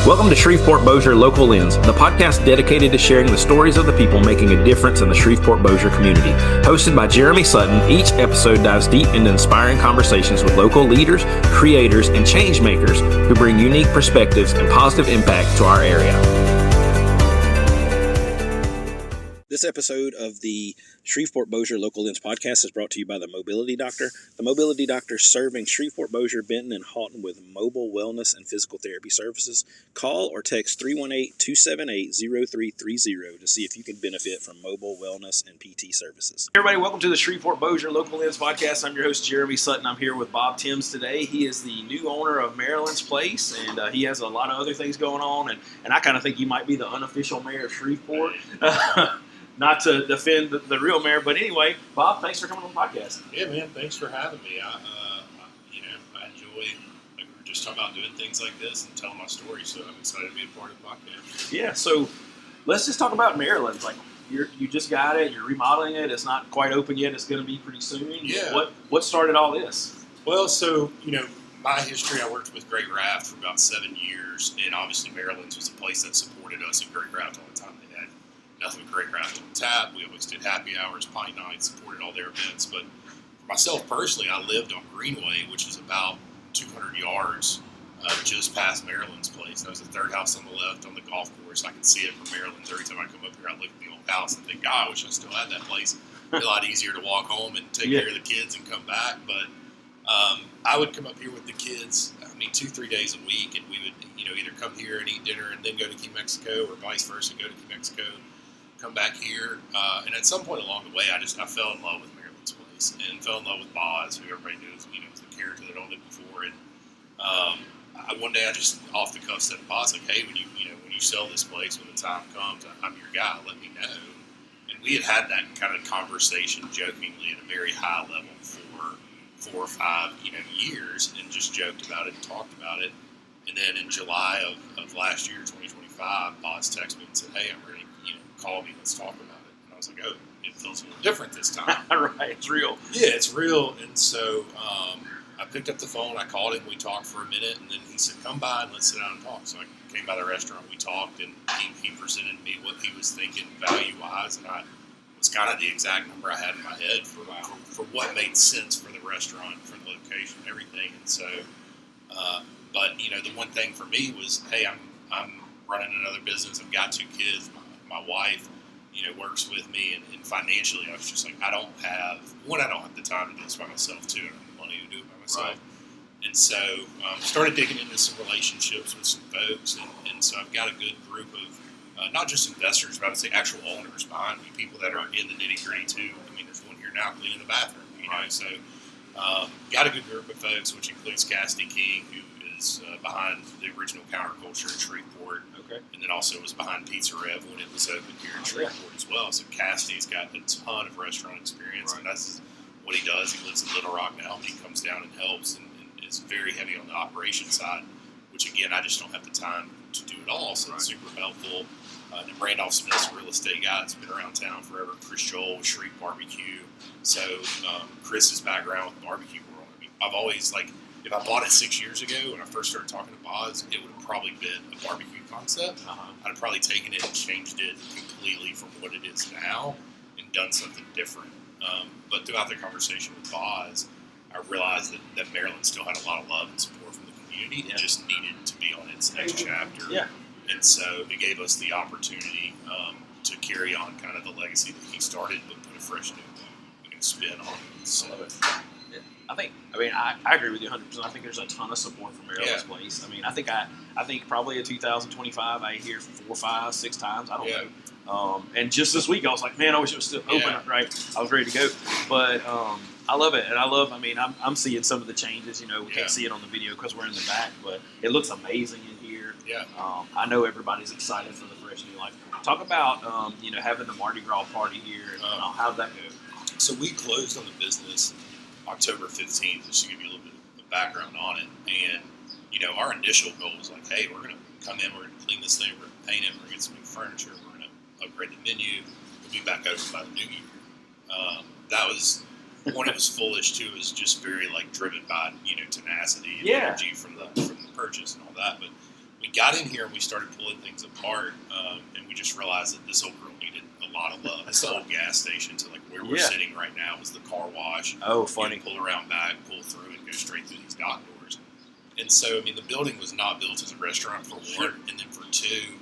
Welcome to Shreveport-Bossier Local Lens, the podcast dedicated to sharing the stories of the people making a difference in the Shreveport-Bossier community. Hosted by Jeremy Sutton, each episode dives deep into inspiring conversations with local leaders, creators, and change makers who bring unique perspectives and positive impact to our area. This episode of the Shreveport-Bossier Local Lens Podcast is brought to you by the Mobility Doctor. The Mobility Doctor serving Shreveport-Bossier, Benton, and Halton with mobile wellness and physical therapy services. Call or text 318-278-0330 to see if you can benefit from mobile wellness and PT services. Hey everybody, welcome to the Shreveport-Bossier Local Lens Podcast. I'm your host, Jeremy Sutton. I'm here with Bob Thames today. He is the new owner of Marilynn's Place, and he has a lot of other things going on, and I kind of think he might be the unofficial mayor of Shreveport. Not to defend the real mayor, but anyway, Bob, thanks for coming on the podcast. Yeah, man, thanks for having me. I enjoy, like we were just talking about doing things like this and telling my story, so I'm excited to be a part of the podcast. Yeah, so let's just talk about Marilynn's. Like, you just got it, you're remodeling it, it's not quite open yet, it's going to be pretty soon. Yeah. What started all this? Well, so, my history, I worked with Great Raft for about 7 years, and obviously Marilynn's was a place that supported us at Great Raft all the time. They had nothing but Great Raft on tap. We always did happy hours, pint nights, supported all their events. But for myself personally, I lived on Greenway, which is about 200 yards just past Marilynn's Place. That was the third house on the left on the golf course. I can see it from Marilynn's. Every time I come up here, I look at the old house and think, God, I wish I still had that place. It'd be a lot easier to walk home and take care of the kids and come back. But I would come up here with the kids, 2-3 days a week, and we would either come here and eat dinner and then go to Key Mexico, or vice versa, go to Key Mexico, come back here, and at some point along the way, I fell in love with Marilynn's Place and fell in love with Boz, who everybody knew was the character that owned it before. And one day I just off the cuff said to Boz, like, hey, when you sell this place, when the time comes, I'm your guy. Let me know. And we had that kind of conversation jokingly at a very high level for 4 or 5 years, and just joked about it and talked about it. And then in July of last year, 2025, Boz texted me and said, hey, I'm ready. Call me, let's talk about it. And I was like, oh, it feels a little different this time. Right, it's real. Yeah, it's real. And so I picked up the phone, I called him, we talked for a minute, and then he said, come by and let's sit down and talk. So I came by the restaurant, we talked, and he presented me what he was thinking value-wise, and I was kind of the exact number I had in my head for what made sense for the restaurant, for the location, everything. And so, but the one thing for me was, hey, I'm running another business, I've got 2 kids, my wife, works with me, and financially, I was just like, I don't have the time to do this by myself, too, and I don't have the money to do it by myself. Right. And so, started digging into some relationships with some folks, and so I've got a good group of, not just investors, but I would say actual owners behind me, people that are in the nitty-gritty, too. There's one here now cleaning the bathroom, so got a good group of folks, which includes Cassidy King, who is behind the original Counterculture in Shreveport. Okay. And then also was behind Pizza Rev when it was open here in Shreveport as well. So Cassidy's got a ton of restaurant experience, and that's what he does. He lives in Little Rock now, but he comes down and helps, and is very heavy on the operation side, which again, I just don't have the time to do it all. So it's super helpful. And Randolph Smith's a real estate guy that's been around town forever. Chris Joel with Shriek Barbecue. So Chris's background with the barbecue world. I've always if I bought it 6 years ago when I first started talking to Boz, it would have probably been a barbecue concept. I'd have probably taken it and changed it completely from what it is now and done something different. But throughout the conversation with Boz, I realized that Marilynn's still had a lot of love and support from the community. It just needed to be on its next chapter. Yeah. And so it gave us the opportunity to carry on kind of the legacy that he started, but put a fresh new spin on it. So, I agree with you 100%. I think there's a ton of support from Marilynn's Place. I think probably in 2025 I hear 4, 5, 6 times. I don't know. And just this week I was like, man, I wish it was still open. Right? I was ready to go. But I love it, and I'm seeing some of the changes. We can't see it on the video because we're in the back, but it looks amazing in here. Yeah. I know everybody's excited for the fresh new life. Talk about having the Mardi Gras party here. How did that go? So we closed on the business October 15th, just to give you a little bit of background on it. And, our initial goal was like, hey, we're going to come in, we're going to clean this thing, we're going to paint it, we're going to get some new furniture, we're going to upgrade the menu, we'll be back open by the new year. That was, one, it was foolish, too, it was just very, driven by, tenacity and energy from the purchase and all that. But we got in here and we started pulling things apart, and we just realized that this old girl needed a lot of love. It's the old gas station, so like where we're sitting right now is the car wash. Oh, funny. You pull around back, pull through, and go straight through these dock doors. And so, I mean, the building was not built as a restaurant, for one, and then for two,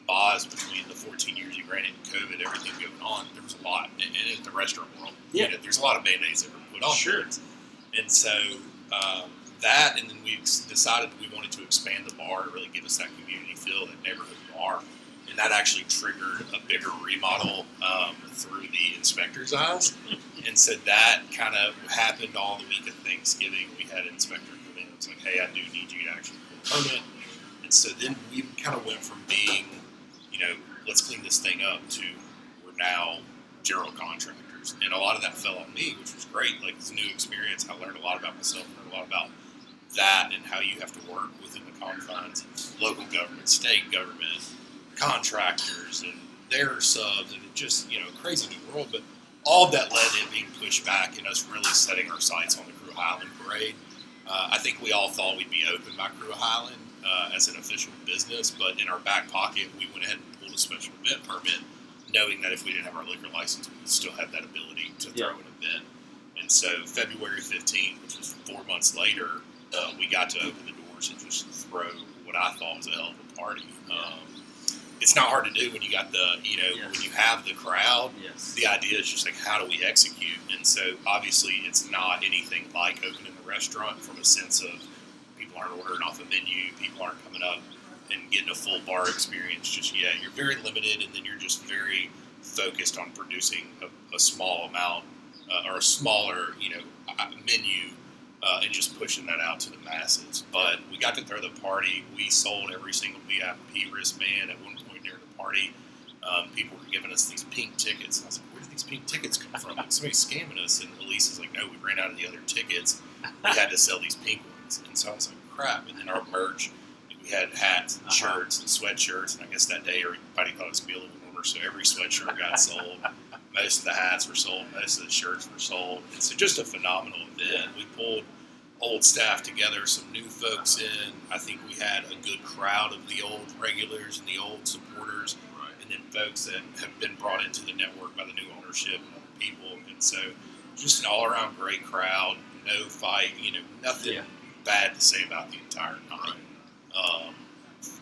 Boz, between the 14 years you ran it and COVID, everything going on, there was a lot. And in the restaurant world, there's a lot of Band-Aids that were put on things. And so that, and then we decided we wanted to expand the bar to really give us that community feel, that neighborhood bar. And that actually triggered a bigger remodel through the inspector's eyes. And so that kind of happened all the week of Thanksgiving. We had an inspector come in and was like, hey, I do need you to actually pull a permit. And so then we kind of went from being, let's clean this thing up, to we're now general contractors. And a lot of that fell on me, which was great. Like, it's a new experience. I learned a lot about myself, learned a lot about that and how you have to work within the confines of local government, state government, contractors, and their subs, and it just, crazy new world. But all of that led to it being pushed back and us really setting our sights on the Crew Highland Parade. I think we all thought we'd be open by Crew Highland as an official business, but in our back pocket, we went ahead and pulled a special event permit, knowing that if we didn't have our liquor license, we would still have that ability to throw an event. And so February 15th, which was 4 months later, we got to open the doors and just throw what I thought was a hell of a party. It's not hard to do when you got the, when you have the crowd. Yes. The idea is just like, how do we execute? And so obviously it's not anything like opening a restaurant, from a sense of people aren't ordering off a menu, people aren't coming up and getting a full bar experience just yet. You're very limited, and then you're just very focused on producing a small amount or a smaller, menu, and just pushing that out to the masses. But we got to throw the party. We sold every single VIP wristband at one point during the party. People were giving us these pink tickets. And I was like, where did these pink tickets come from? Like, somebody's scamming us. And Elise is like, no, we ran out of the other tickets. We had to sell these pink ones. And so I was like, crap. And then our merch, we had hats and shirts and sweatshirts. And I guess that day everybody thought it was going to be a little warmer, so every sweatshirt got sold. Most of the hats were sold. Most of the shirts were sold. And so just a phenomenal event. We pulled old staff together, some new folks in. I think we had a good crowd of the old regulars and the old supporters, and then folks that have been brought into the network by the new ownership and other people. And so just an all-around great crowd, no fight, nothing bad to say about the entire night.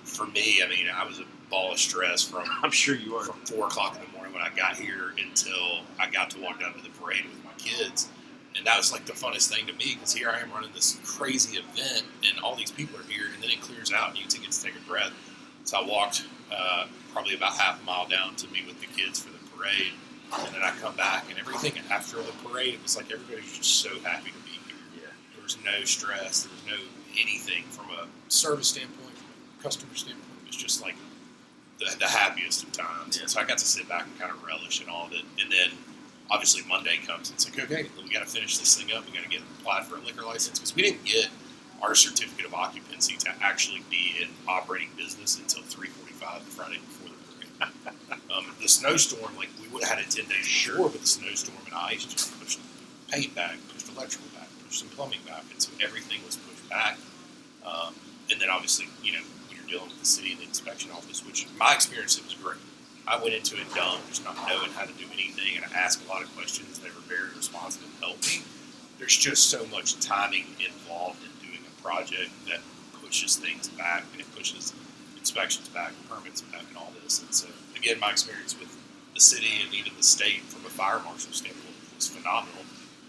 For me, I mean, I was a ball of stress from I'm sure you are. From 4 o'clock in the morning when I got here until I got to walk down to the parade with my kids. And that was like the funnest thing to me, because here I am running this crazy event and all these people are here, and then it clears out and you get to take a breath. So I walked probably about half a mile down to meet with the kids for the parade, and then I come back, and everything after the parade, it was like everybody was just so happy to be here. Yeah. There was no stress, there was no anything from a service standpoint, from a customer standpoint. It was just like the happiest of times. Yeah. So I got to sit back and kind of relish in all of it. And then obviously Monday comes and it's like, okay, we got to finish this thing up. We got to get applied for a liquor license, because we didn't get our certificate of occupancy to actually be in operating business until 3:45 the Friday before the parade. The snowstorm, like, we would have had it 10 days before, but the snowstorm and ice just pushed paint back, pushed electrical back, pushed some plumbing back, and so everything was pushed back. And then obviously, when you're dealing with the city and the inspection office, which in my experience, it was great. I went into it dumb, just not knowing how to do anything, and I asked a lot of questions. They were very responsive and helped me. There's just so much timing involved in doing a project that pushes things back, and it pushes inspections back, permits back, and all this. And so, again, my experience with the city and even the state from a fire marshal standpoint was phenomenal.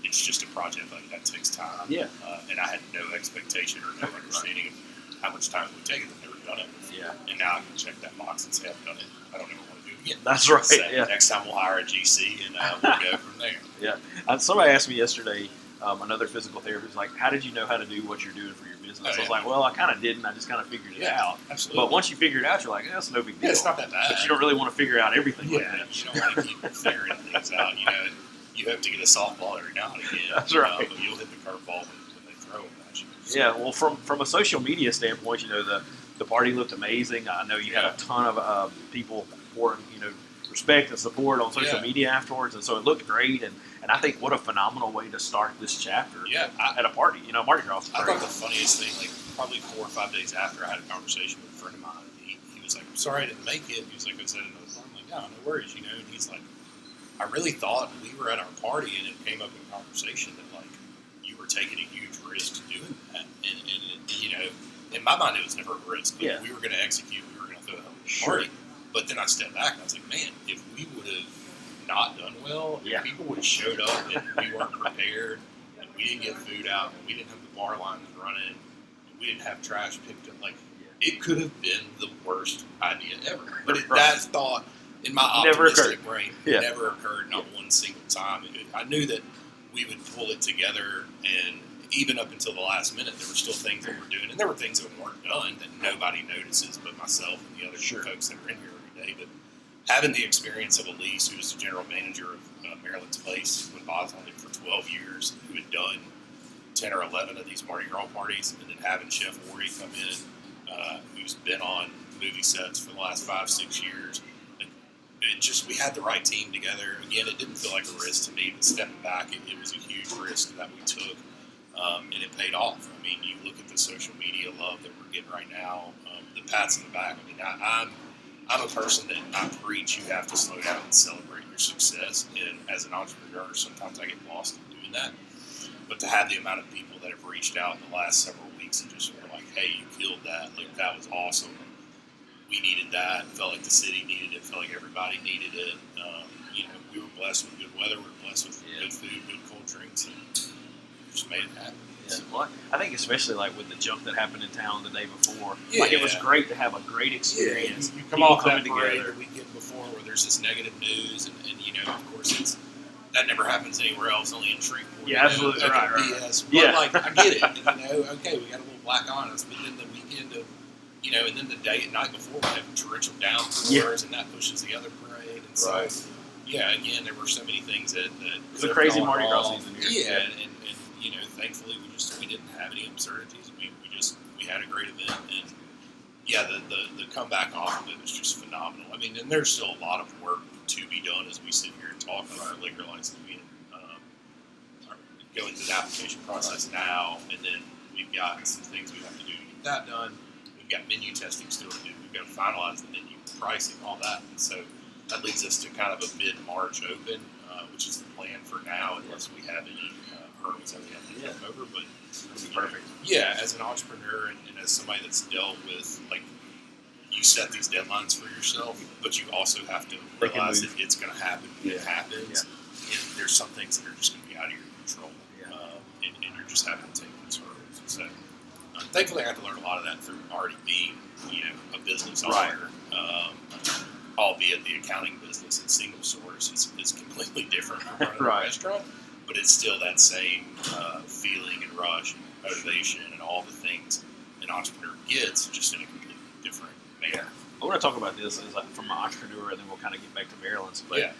It's just a project like that takes time. Yeah. And I had no expectation or no understanding of how much time it would take. I've never done it before. Yeah. And now I can check that box and say I've done it. I don't ever want to do it again. That's right. So yeah. Next time we'll hire a GC and we'll go from there. Yeah. Somebody asked me yesterday, another physical therapist, like, how did you know how to do what you're doing for your business? Oh, yeah. I was like, well, I kind of didn't. I just kind of figured it out. Absolutely. But once you figure it out, you're like, that's no big deal. Yeah, it's not that bad. But you don't really want to figure out everything like Yeah, that. you don't want to keep figuring things out. You hope to get a softball every now and again. That's right. But you'll hit the curveball when they throw it at you. So, Yeah, well, from a social media standpoint, the party looked amazing. I know you had a ton of people pouring, respect and support on social media afterwards, and so it looked great. And I think what a phenomenal way to start this chapter. At a party, Mardi Gras. I thought the funniest thing, like probably 4 or 5 days after, I had a conversation with a friend of mine. He was like, "I'm sorry I didn't make it." He was like, "I was at another party." I'm like, "No, no worries," And he's like, "I really thought we were at our party, and it came up in conversation that like you were taking a huge risk doing that, and in my mind, it was never a risk. Like, we were going to execute. We were going to throw a party." But then I stepped back and I was like, man, if we would have not done well, if people would have showed up and we weren't prepared, and we didn't get food out, and we didn't have the bar lines running, and we didn't have trash picked up, like, it could have been the worst idea ever. But that thought in my optimistic brain never occurred, not one single time. I knew that we would pull it together, and even up until the last minute, there were still things that we're doing, and there were things that weren't done that nobody notices but myself and the other folks that were in here every day. But having the experience of Elise, who was the general manager of Maryland's Place when Bob's owned it for 12 years, who had done 10 or 11 of these Mardi Gras parties, and then having Chef Wardy come in, who's been on movie sets for the last 5-6 years. We had the right team together. Again, it didn't feel like a risk to me, but stepping back, it was a huge risk that we took. And it paid off. I mean, you look at the social media love that we're getting right now, the pats in the back. I mean, I'm a person that I preach you have to slow down and celebrate your success. And as an entrepreneur, sometimes I get lost in doing that. But to have the amount of people that have reached out in the last several weeks and just were like, hey, you killed that. Like, that was awesome. We needed that. It felt like the city needed it. It felt like everybody needed it. We were blessed with good weather. We were blessed with good food, good cold drinks. And just made it happen. Yeah. Well, I think especially like with the jump that happened in town the day before, like it was great to have a great experience. You come off that parade the weekend before where there's this negative news, and of course that never happens anywhere else, only in Shreveport. Yeah, absolutely right. BS. But like I get it. Okay, we got a little black on us, but then the weekend of, and then the night before we have torrential downpours, and that pushes the other parade, and so. Yeah, again, there were so many things that it's a crazy Mardi Gras season here. Yeah, and thankfully we didn't have any absurdities. We had a great event, and the comeback off of it was just phenomenal. I mean, and there's still a lot of work to be done as we sit here and talk about our liquor license being going through the application process now, and then we've got some things we have to do to get that done. We've got menu testing still to do. We've got to finalize the menu pricing, all that, and so. That leads us to kind of a mid-March open, which is the plan for now, unless we have any hurdles that we have to jump over. But it'll be perfect. Yeah, as an entrepreneur and as somebody that's dealt with, like, you set these deadlines for yourself, but you also have to realize that it's going to happen when it happens. Yeah. And there's some things that are just going to be out of your control, and you're just having to take those hurdles. So, thankfully, I got to learn a lot of that through already being, a business owner. Albeit the accounting business and single source is completely different from running a restaurant, but it's still that same feeling and rush and motivation and all the things an entrepreneur gets, just in a completely different manner. I want to talk about this as from an entrepreneur, and then we'll kind of get back to Maryland's. But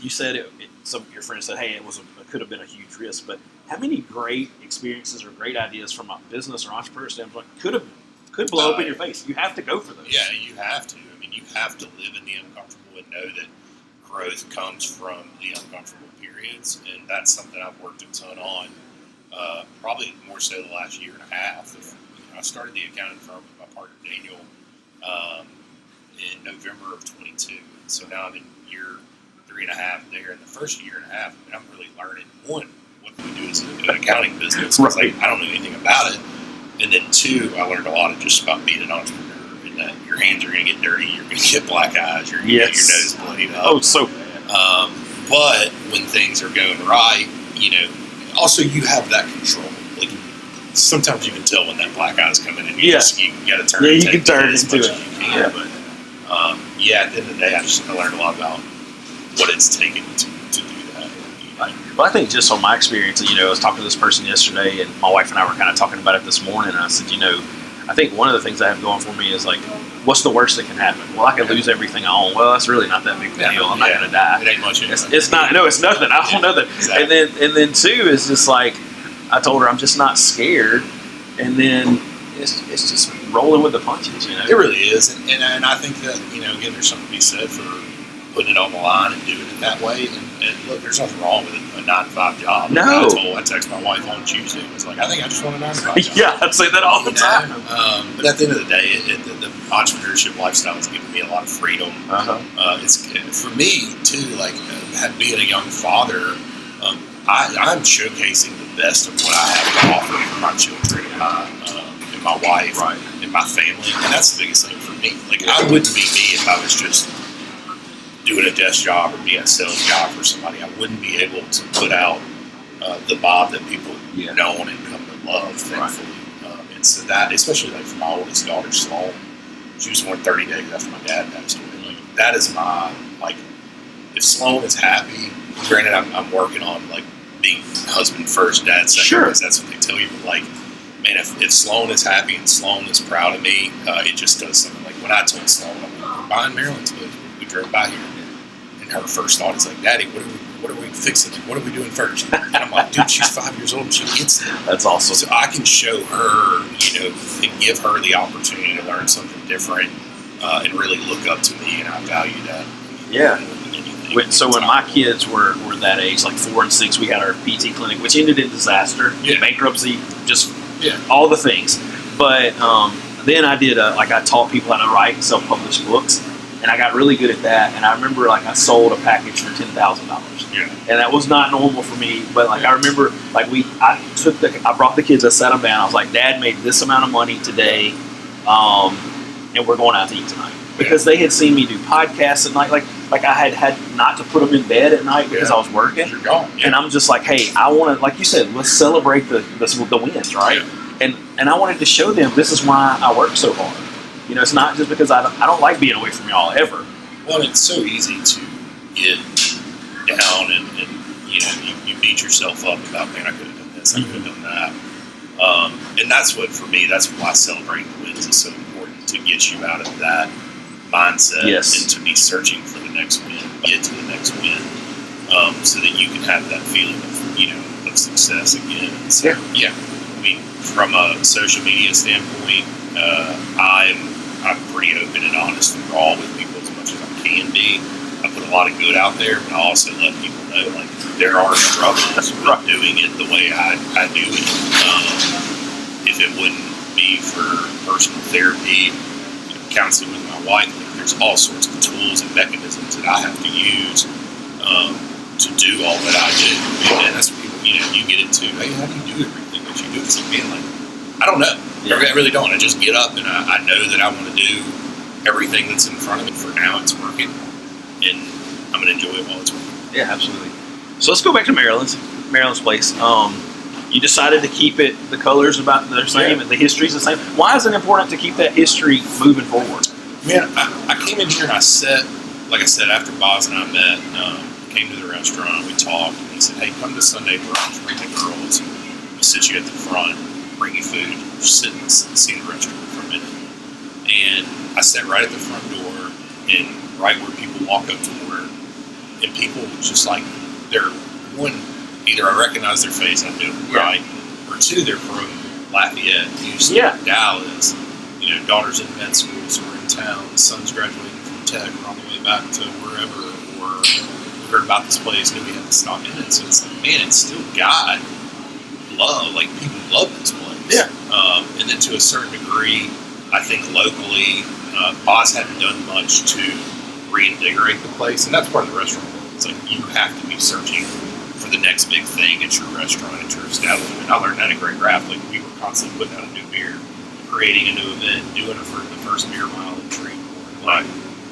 you said some of your friends said, "Hey, it could have been a huge risk." But how many great experiences or great ideas from a business or entrepreneur standpoint could blow up in your face? You have to go for those. Yeah, you have to. You have to live in the uncomfortable and know that growth comes from the uncomfortable periods, and that's something I've worked a ton on, probably more so the last year and a half. I started the accounting firm with my partner Daniel in November of 22, so now I'm in year 3.5 there. In the first year and a half, I'm really learning, one, what do we do as an accounting business, because I don't know anything about it, and then two, I learned a lot just about being an entrepreneur. Your hands are going to get dirty. You're going to get black eyes. You're going to get your nose bloodied up. Oh, so bad. But when things are going right, also you have that control. Like sometimes you can tell when that black eye is coming in. You got to turn. Yeah, you can turn as into much it. as you can. But at the end of the day, I learned a lot about what it's taken to do that. Well, I think just on my experience, I was talking to this person yesterday, and my wife and I were kind of talking about it this morning. And I said, I think one of the things I have going for me is like, what's the worst that can happen? Well, I could lose everything I own. Well, that's really not that big of a deal. I'm not going to die. It ain't much. It's not. No, it's nothing. I own nothing. Exactly. And then two is just like, I told her I'm just not scared. And then it's just rolling with the punches. It really is. And I think that again, there's something to be said for putting it on the line and doing it that way. And look, there's nothing wrong with a 9-to-5 job. No. I texted my wife on Tuesday and was like, I think I just want a 9-to-5 job. Yeah, I'd say that all the time. But at the end of the day, the entrepreneurship lifestyle has given me a lot of freedom. It's for me too, like being a young father, I'm showcasing the best of what I have to offer for my children and my wife and my family, and that's the biggest thing for me. Like I wouldn't be me if I was just doing a desk job or being a sales job for somebody. I wouldn't be able to put out the Bob that people know and come to love, thankfully. And so that, especially like for my oldest daughter, Sloan, she was born 30 days after my dad passed away. Like that is my, like, if Sloan is happy, granted I'm working on like being husband first, dad second, because that's what they tell you. But like, man, if Sloan is happy and Sloan is proud of me, it just does something. Like when I told Sloan, we're buying Marylynn's place, we drove by here, and her first thought is like, Daddy, what are we fixing? What are we doing first? And I'm like, dude, she's 5 years old and she gets it. That's awesome. So I can show her, and give her the opportunity to learn something different, and really look up to me, and I value that. Yeah. So when my kids were that age, like 4 and 6, we had our PT clinic, which ended in disaster, bankruptcy, just all the things. But then I did I taught people how to write and self-publish books, and I got really good at that. And I remember I sold a package for $10,000. Yeah. And that was not normal for me, but I remember I brought the kids, I sat them down, I was like, Dad made this amount of money today, and we're going out to eat tonight. Because they had seen me do podcasts at night, like I had not to put them in bed at night because I was working. You're gone. Yeah. And I'm just like, hey, I want to, like you said, let's celebrate the wins, right? Yeah. And I wanted to show them this is why I work so hard. It's not just because I don't like being away from y'all ever. Well, it's so easy to get down and you beat yourself up about, man, I could have done this, I could have done that. And that's what, for me, that's why celebrating the wins is so important, to get you out of that mindset and to be searching for the next win, get to the next win, so that you can have that feeling of success again. And so, I mean, from a social media standpoint, I'm pretty open and honest and raw with people as much as I can be. I put a lot of good out there, but I also let people know, like, there are struggles with doing it the way I do it. If it wouldn't be for personal therapy, counseling with my wife, there's all sorts of tools and mechanisms that I have to use to do all that I do. And that's what people, you get into, hey, how do you do everything that you do? It's like, man, I don't know. Yeah. I really don't. I just get up and I know that I want to do everything that's in front of me. For now, it's working, and I'm going to enjoy it while it's working. Yeah, absolutely. So let's go back to Marilyn's place. You decided to keep it, the colors about the same, and the history's the same. Why is it important to keep that history moving forward? Man, I came in here and I sat, like I said, after Boz and I met, came to the restaurant, we talked, and he said, hey, come to Sunday brunch, bring the girls, we'll sit you at the front, bring you food, just sit and see the restaurant for a minute. And I sat right at the front door, and right where people walk up to work, and people just like, they're, one, either I recognize their face, I do, right? Or two, they're from Lafayette, Houston, Dallas, daughters in med school, so we're in town, son's graduating from tech, we're on the way back to wherever, or we heard about this place, knew we had to stop in it. So it's like, man, it's still got love, like people love this place. Yeah. And then to a certain degree, I think locally, Boz hadn't done much to reinvigorate the place, and that's part of the restaurant. It's like you have to be searching for the next big thing at your restaurant, at your establishment. I learned that at Great Raft. Like, we were constantly putting out a new beer, creating a new event, doing it for the first beer mile in Shreveport, like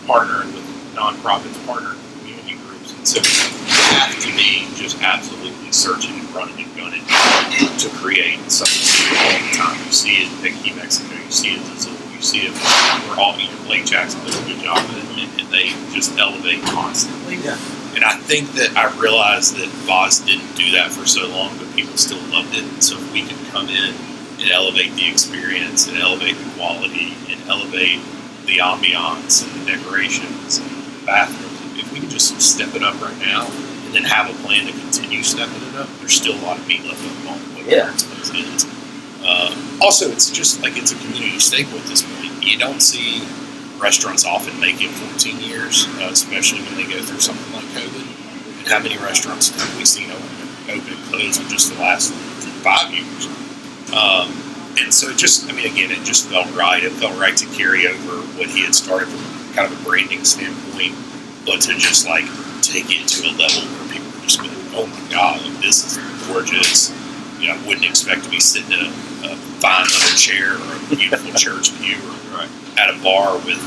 partnering with nonprofits, partnering with community groups. And so you have to be just absolutely searching and running and gunning to create something new all the time. You see it at Key Mexico, you see it at Zillow, you see it where all Blake Jackson does a good job of it, and they just elevate constantly. Yeah. And I think that I realized that Boz didn't do that for so long, but people still loved it. And so if we could come in and elevate the experience and elevate the quality and elevate the ambiance and the decorations and the bathrooms, if we could just step it up right now and then have a plan to continue stepping it up, there's still a lot of meat left on the bone. This place is. Also, it's just like it's a community staple at this point. You don't see restaurants often make it 14 years, especially when they go through something like COVID. And how many restaurants have we seen open and close in just the last 5 years? And so it just felt right. It felt right to carry over what he had started from kind of a branding standpoint, but to just like take it to a level where people were just going, oh my God, like, this is gorgeous. I wouldn't expect to be sitting in a fine leather chair or a beautiful church pew or at a bar with,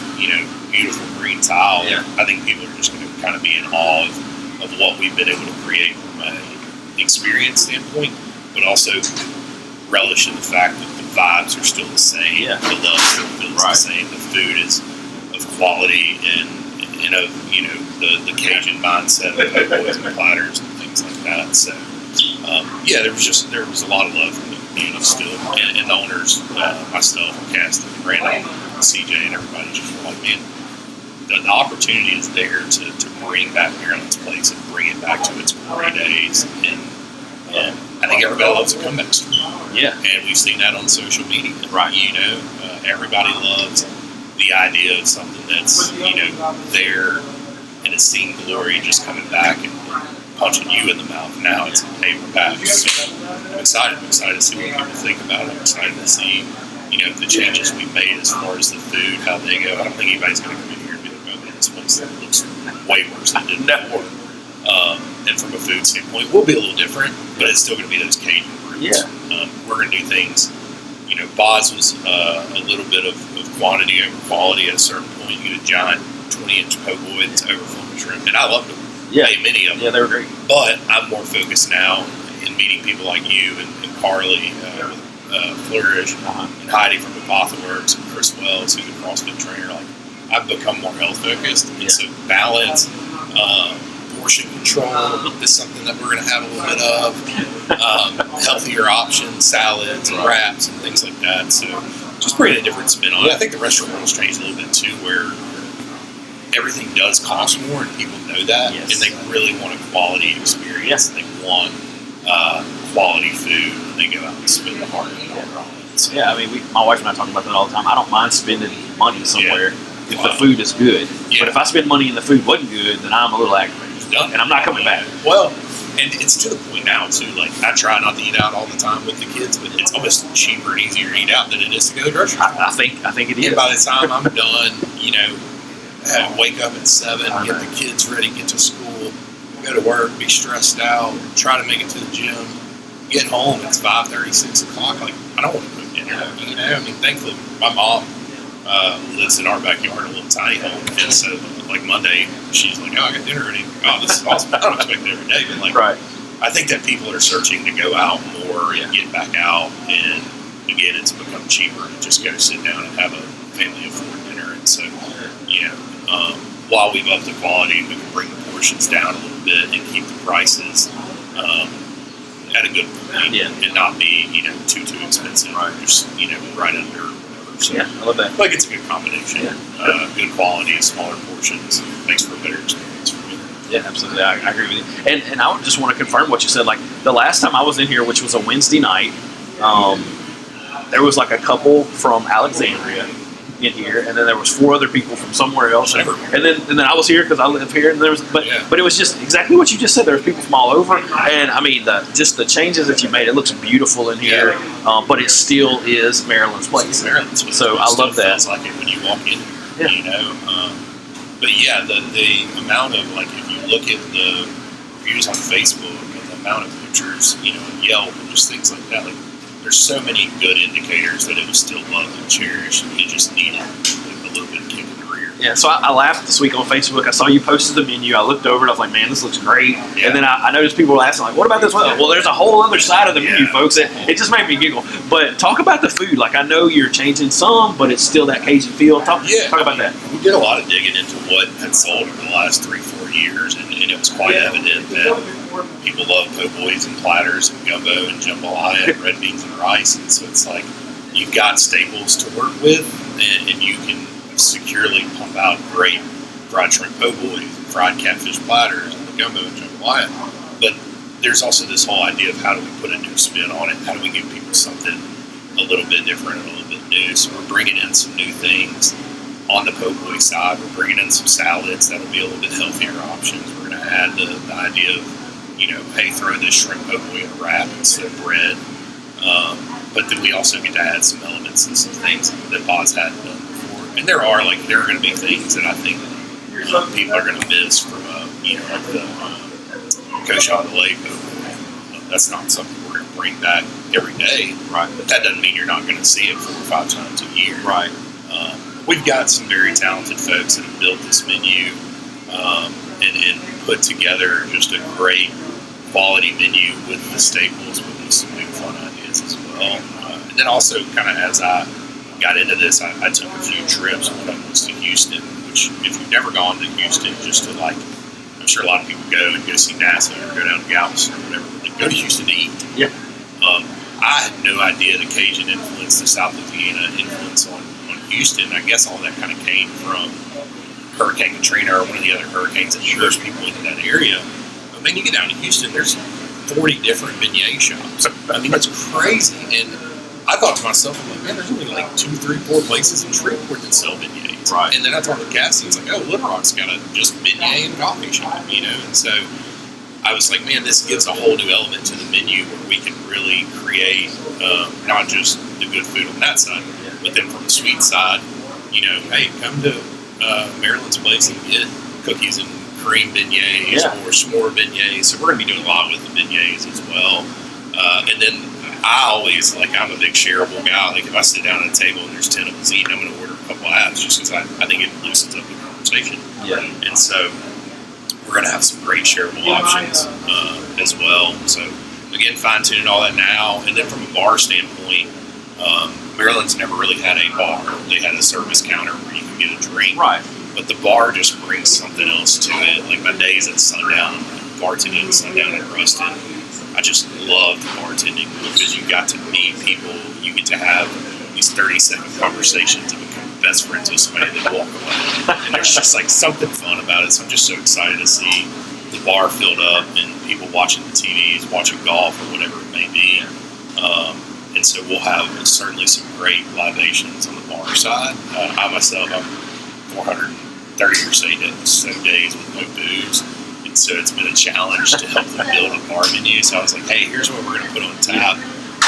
beautiful green tile. Yeah. I think people are just going to kind of be in awe of what we've been able to create from an experience standpoint, but also relish in the fact that the vibes are still the same. Yeah. The love still feels the same. The food is of quality and of, the Cajun mindset of boys and platters and things like that. So, there was a lot of love from the community still, and the owners, myself, and Caston, and Brandon, and CJ, and everybody just were like, man, the opportunity is there to bring back Maryland's place and bring it back to its glory days, and I think everybody loves a comeback story. Yeah, and we've seen that on social media. Right, everybody loves the idea of something that's there and it's seen glory just coming back and punching you in the mouth. Now it's hey, we're back. So I'm excited. I'm excited to see what people think about it. I'm excited to see, the changes we've made as far as the food, how they go. I don't think anybody's going to come in here and be like, oh man, this place looks way worse than it did before. And from a food standpoint, we'll be a little different, but it's still going to be those Cajun roots. Yeah. We're going to do things. Boz was a little bit of quantity over quality at a certain point. You get a giant 20-inch po' boy that's overflowing with shrimp, and I loved them. Yeah, many of them. Yeah, they were great. But I'm more focused now in meeting people like you and Carly with Flourish and Heidi from the Botha Works and Chris Wells, who's a CrossFit trainer. Like, I've become more health focused, and so balance, portion control is something that we're going to have a little bit of. Healthier options, salads and wraps and things like that. So just bringing a different spin on it. I think the restaurant world's changed a little bit too, where everything does cost more, and people know that, and they really want a quality experience, and they want quality food, and they go out and spend the hard money on it. So, I mean, my wife and I talk about that all the time. I don't mind spending money somewhere if the food is good, but if I spend money and the food wasn't good, then I'm a little aggravated, and I'm not coming back. Well, and it's to the point now too. Like, I try not to eat out all the time with the kids, but it's almost cheaper and easier to eat out than it is to go to the grocery store. I think it is. And by the time I'm done, wake up at 7, get the kids ready, get to school, go to work, be stressed out, try to make it to the gym, get home, it's 5:30, 6 o'clock. Like, I don't want to cook dinner. I mean, thankfully, my mom lives in our backyard, a little tiny home, and so like Monday, she's like, "Oh, I got dinner ready." Oh, this is awesome. I don't expect it every day, but like, I think that people are searching to go out more and get back out, and again, it's become cheaper to just go sit down and have a family of 4 dinner, and so while we've upped the quality, we can bring the portions down a little bit and keep the prices at a good point, and not be too expensive. Just right under. So, I love that. Like, it's a good combination. Good quality, smaller portions, makes for a better experience for me. Yeah, absolutely. I agree with you. And I just want to confirm what you said. Like, the last time I was in here, which was a Wednesday night, there was like a couple from Alexandria in here, and then there was 4 other people from somewhere else, and then I was here because I live here, and there was, but it was just exactly what you just said. There was people from all over, and I mean, the changes that you made, it looks beautiful in here, but it still is Maryland's place. Maryland's place. So I love that. It's like it when you walk in, But yeah, the amount of, like, if you look at the reviews on Facebook and the amount of pictures, and Yelp and just things like that, like, there's so many good indicators that it was still loved and cherished. It just needed a little bit of kick in the rear. Yeah, so I laughed this week on Facebook. I saw you posted the menu. I looked over and I was like, man, this looks great. Yeah. And then I noticed people were asking, like, what about this one? Well, there's a whole other side of the menu, folks. It just made me giggle. But talk about the food. Like, I know you're changing some, but it's still that Cajun feel. Talk about that. We did a lot of digging into what had sold over the last 3-4 years, and it was quite evident that people love po' boys and platters and gumbo and jambalaya and red beans and rice, and so it's like you've got staples to work with, and you can securely pump out great fried shrimp po' boys and fried catfish platters and the gumbo and jambalaya. But there's also this whole idea of how do we put a new spin on it? How do we give people something a little bit different and a little bit new? So we're bringing in some new things On the po' boy side, we're bringing in some salads that'll be a little bit healthier options. We're going to add the idea of, hey, throw this shrimp po' boy in a wrap instead of bread. But then we also get to add some elements and some things that Bob's hadn't done before. And there are going to be things that I think people are going to miss from, like the Cochon de Lake po' boy. That's not something we're going to bring back every day. Right. But that doesn't mean you're not going to see it 4 or 5 times a year. Right. We've got some very talented folks that have built this menu and put together just a great quality menu with the staples, with some new fun ideas as well. And then also, kind of as I got into this, I took a few trips. One of them was to Houston, which if you've never gone to Houston, just to I'm sure a lot of people go and go see NASA or go down to Galveston or whatever, but go to Houston to eat. Yeah. I had no idea the Cajun influence, the South Louisiana influence on Houston. I guess all that kind of came from Hurricane Katrina or one of the other hurricanes that pushed people into that area. But man, you get down to Houston, there's 40 different beignet shops. I mean, it's crazy. And I thought to myself, I'm like, man, there's only 2, 3, 4 places in Shreveport that sell beignets. Right. And then I talked to Cassie, it's like, oh, Little Rock's got a just beignet and coffee shop, And so I was like, man, this gives a whole new element to the menu where we can really create not just the good food on that side, but then from the sweet side, hey, come to Marilynn's place and get cookies and cream beignets or s'more beignets. So we're going to be doing a lot with the beignets as well. And then I always, I'm a big shareable guy. If I sit down at a table and there's 10 of us eating, I'm going to order a couple of apps just because I think it loosens up the conversation. Yeah. And so we're going to have some great shareable options as well. So again, fine-tuning all that now. And then from a bar standpoint, Marilynn's never really had a bar. They had a service counter where you can get a drink. Right. But the bar just brings something else to it. My days at Sundown, bartending at Sundown in Ruston, I just loved bartending because you got to meet people. You get to have these 30-second conversations and become best friends with somebody that walk away. And there's just something fun about it. So I'm just so excited to see the bar filled up and people watching the TVs, watching golf or whatever it may be. And so we'll have certainly some great libations on the bar side. I myself, I'm 430% so days with no booze. And so it's been a challenge to help them build a bar menu. So I was like, hey, here's what we're going to put on tap.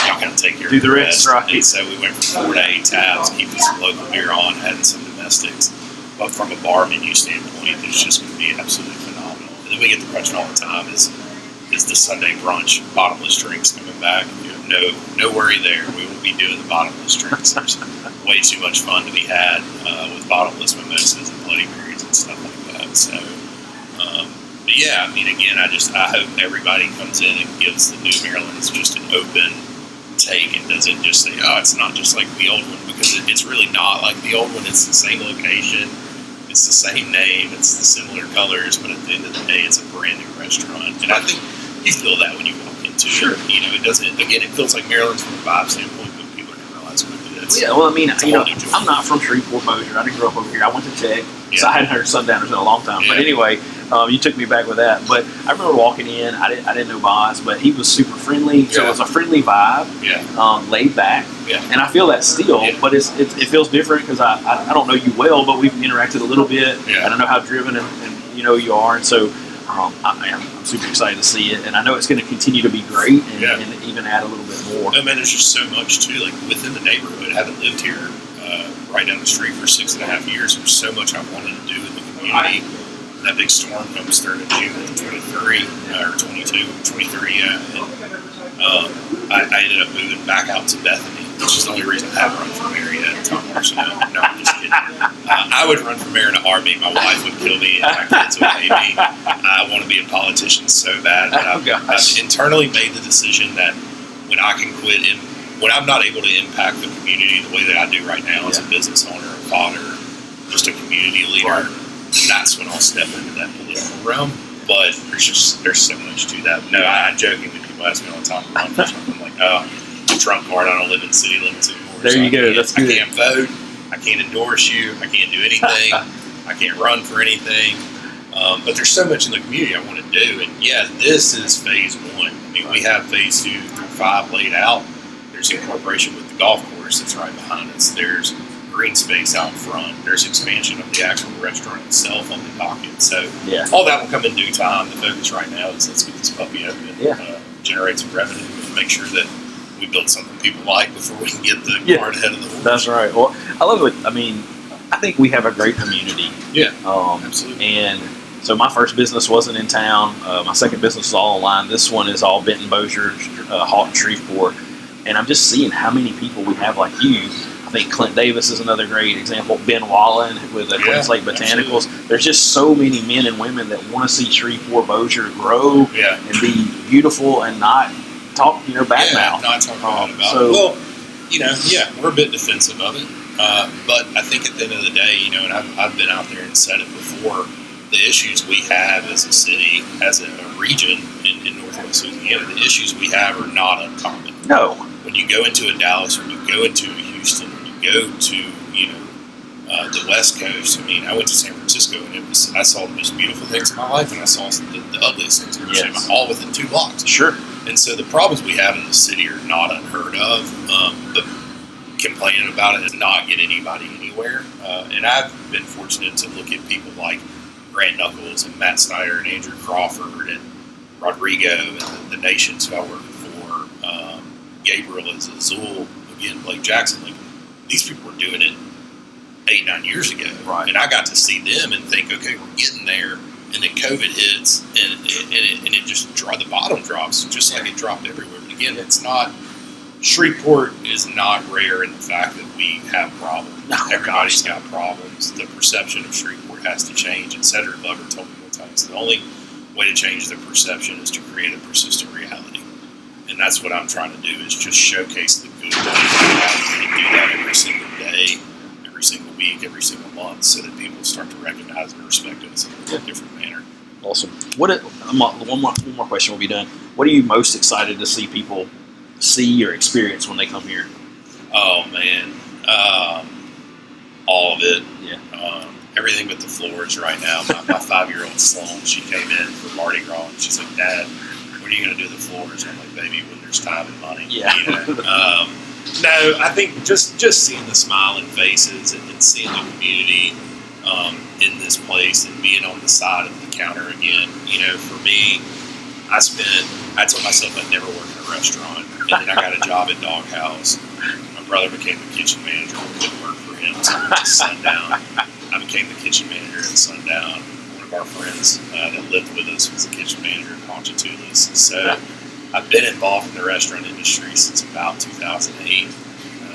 Y'all kind of take care of the rest. Right. And so we went from 4 to 8 tabs, keeping some local beer on, adding some domestics. But from a bar menu standpoint, it's just going to be absolutely phenomenal. And then we get the question all the time is the Sunday brunch bottomless drinks coming back. No worry there. We will be doing the bottomless drinks. There's way too much fun to be had with bottomless mimosas and Bloody Marys and stuff like that. So, but yeah, again, I hope everybody comes in and gives the new Marilynn's just an open take and doesn't just say, oh, it's not just like the old one, because it's really not like the old one. It's the same location. It's the same name. It's the similar colors. But at the end of the day, it's a brand new restaurant. And I think you feel that when you walk into it. It doesn't, again, it feels like Marilynn's from a vibe standpoint, but people don't realize what it is. Yeah, well, I'm not from Shreveport-Bossier. I didn't grow up over here. I went to Tech, so I hadn't heard Sundowners in a long time. Yeah. But anyway, you took me back with that. But I remember walking in. I didn't know Boz, but he was super friendly. So it was a friendly vibe, laid back. Yeah. And I feel that still, but it feels different because I don't know you well, but we've interacted a little bit, and I know how driven and you are, and so I'm super excited to see it, and I know it's going to continue to be great and even add a little bit more. I mean, there's just so much too, within the neighborhood. I haven't lived here right down the street for 6.5 years. There's so much I wanted to do in the community. That big storm comes through in June of 23, or 22, 23, I ended up moving back out to Bethany, which is the only reason I haven't run for mayor yet. No, I'm just kidding. I would run for mayor in a heartbeat. My wife would kill me and my kids would hate me. I want to be a politician so bad. But I've internally made the decision that when I can quit, when I'm not able to impact the community the way that I do right now as a business owner, a father, just a community leader, that's when I'll step into that political realm. But there's so much to that. No, I jokingly, people ask me all the time to run for something. I'm like, oh, the Trump card, I don't live in city limits anymore. There you go. That's good. I can't vote. I can't endorse you. I can't do anything. I can't run for anything. But there's so much in the community I want to do. And this is phase 1. We have phase 2 through 5 laid out. There's incorporation with the golf course that's right behind us. There's green space out front. There's expansion of the actual restaurant itself on the docket. So Yeah. all that will come in due time. The focus right now is let's get this puppy open, generate some revenue, and make sure that we build something people like before we can get the cart ahead of the horse. That's right. Well, I love it. I mean, I think we have a great community. Yeah, absolutely. And so my first business wasn't in town. My second business is all online. This one is all Benton-Bossier, Houghton, Shreveport. And I'm just seeing how many people we have like you. I think Clint Davis is another great example. Ben Wallen with the Queens Lake Botanicals. Absolutely. There's just so many men and women that want to see Shreveport-Bossier grow and be beautiful and not talk, bad mouth. Not talk bad about it. Well, we're a bit defensive of it. But I think at the end of the day, and I've been out there and said it before, the issues we have as a city, as a region in Northwest Louisiana, the issues we have are not uncommon. No. When you go into a Dallas, when you go into a Houston, when you go to, the West Coast, I went to San Francisco and I saw the most beautiful things in my life and I saw the ugliest things in my life, all within 2 blocks. Sure. And so the problems we have in the city are not unheard of, but complaining about it does not get anybody anywhere. And I've been fortunate to look at people like Grant Knuckles and Matt Snyder and Andrew Crawford and Rodrigo and the nations who I work for, Gabriel is Azul, again, Blake Jackson. Like, these people were doing it 8-9 years ago. Right. And I got to see them and think, okay, we're getting there. And then COVID hits and it just the bottom drops just like it dropped everywhere. But again, Shreveport is not rare in the fact that we have problems. No, everybody's got problems. The perception of Shreveport has to change. And Cedric Glover told me one time, so the only way to change the perception is to create a persistent reality. And that's what I'm trying to do, is just showcase the good that we have and do that every single day, every single week, every single month, so that people start to recognize and respect us in a different manner. Awesome. One more question will be done. What are you most excited to see people see or experience when they come here? Oh, man. All of it. Yeah. Everything but the floors right now. My 5-year-old Sloan, she came in for Mardi Gras and she's like, Dad, when are you going to do the floors? And I'm like, baby, when there's time and money. Yeah. No, I think just seeing the smiling faces and seeing the community in this place and being on the side of the counter again. For me, I told myself I'd never work in a restaurant. And then I got a job at Doghouse. My brother became the kitchen manager. I couldn't work for him. So I went to Sundown. I became the kitchen manager at Sundown. One of our friends that lived with us was the kitchen manager at Ponchatoula's. So I've been involved in the restaurant industry since about 2008.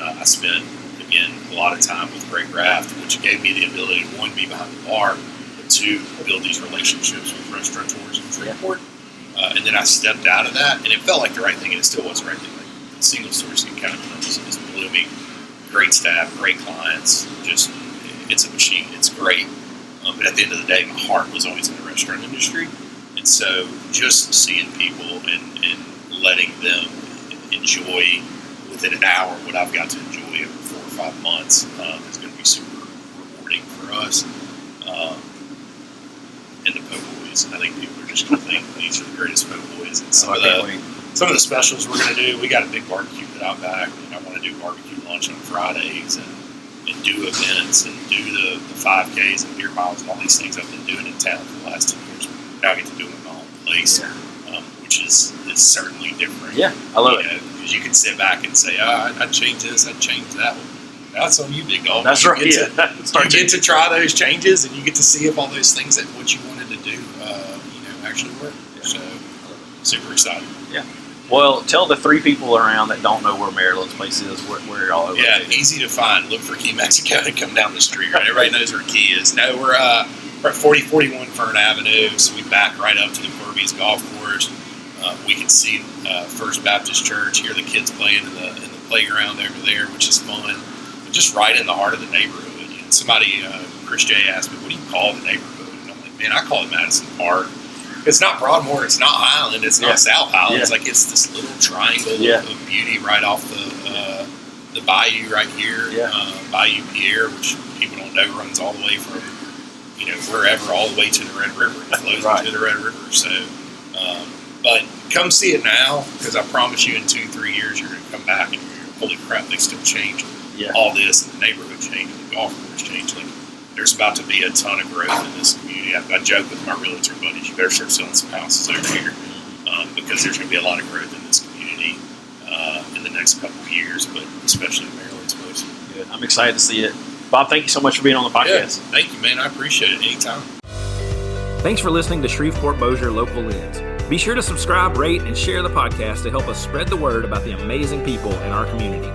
I spent, again, a lot of time with Greg Graft, which gave me the ability to, one, be behind the bar, but two, build these relationships with restaurateurs in Shreveport. And then I stepped out of that, and it felt like the right thing, and it still was the right thing. Like, the single sourcing kind of is blooming. Great staff, great clients. Just, it's a machine. It's great. But at the end of the day, my heart was always in the restaurant industry. And so just seeing people and letting them enjoy within an hour what I've got to enjoy over 4 or 5 months is going to be super rewarding for us. And the po' boys. I think people are just going to think these are the greatest po' boys. And some of the specials we're going to do, we got a big barbecue put out back. And I want to do barbecue lunch on Fridays and do events and do the 5Ks and beer miles and all these things I've been doing in town for the last 10 years. Now I get to do them in my own place, which is certainly different. Yeah, I love it. Because you can sit back and say, I'd change this, I'd change that one. That's on you, big dog. That's right. You get to try those changes, and you get to see if all those things that what you wanted to do, actually work. Yeah. So, super excited. Yeah. Well, tell the 3 people around that don't know where Marilynn's place is, where y'all are. Yeah, easy to find. Look for Key Mexico and come down the street. Right, everybody knows where Key is. No, we're at 4041 Fern Avenue, so we back right up to the Corby's Golf Course. We can see First Baptist Church, hear the kids playing in the playground over there, which is fun. Just right in the heart of the neighborhood. And somebody, Chris J, asked me, what do you call the neighborhood? And I'm like, man, I call it Madison Park. It's not Broadmoor, it's not Highland, it's not South Highland. Yeah. It's like it's this little triangle of beauty right off the bayou right here. Yeah. Bayou Pierre, which people don't know runs all the way from wherever all the way to the Red River. It flows into the Red River. So, but come see it now, because I promise you in 2-3 years you're going to come back and holy crap, they still change. all this and the neighborhood change and the golf course change, like there's about to be a ton of growth in this community. I joke with my realtor buddies, you better start selling some houses over here because there's going to be a lot of growth in this community in the next couple of years, but especially in Maryland's place. Good. I'm excited to see it. Bob, thank you so much for being on the podcast. Yeah, thank you, man. I appreciate it. Anytime. Thanks for listening to Shreveport-Bossier Local Lens. Be sure to subscribe, rate, and share the podcast to help us spread the word about the amazing people in our community.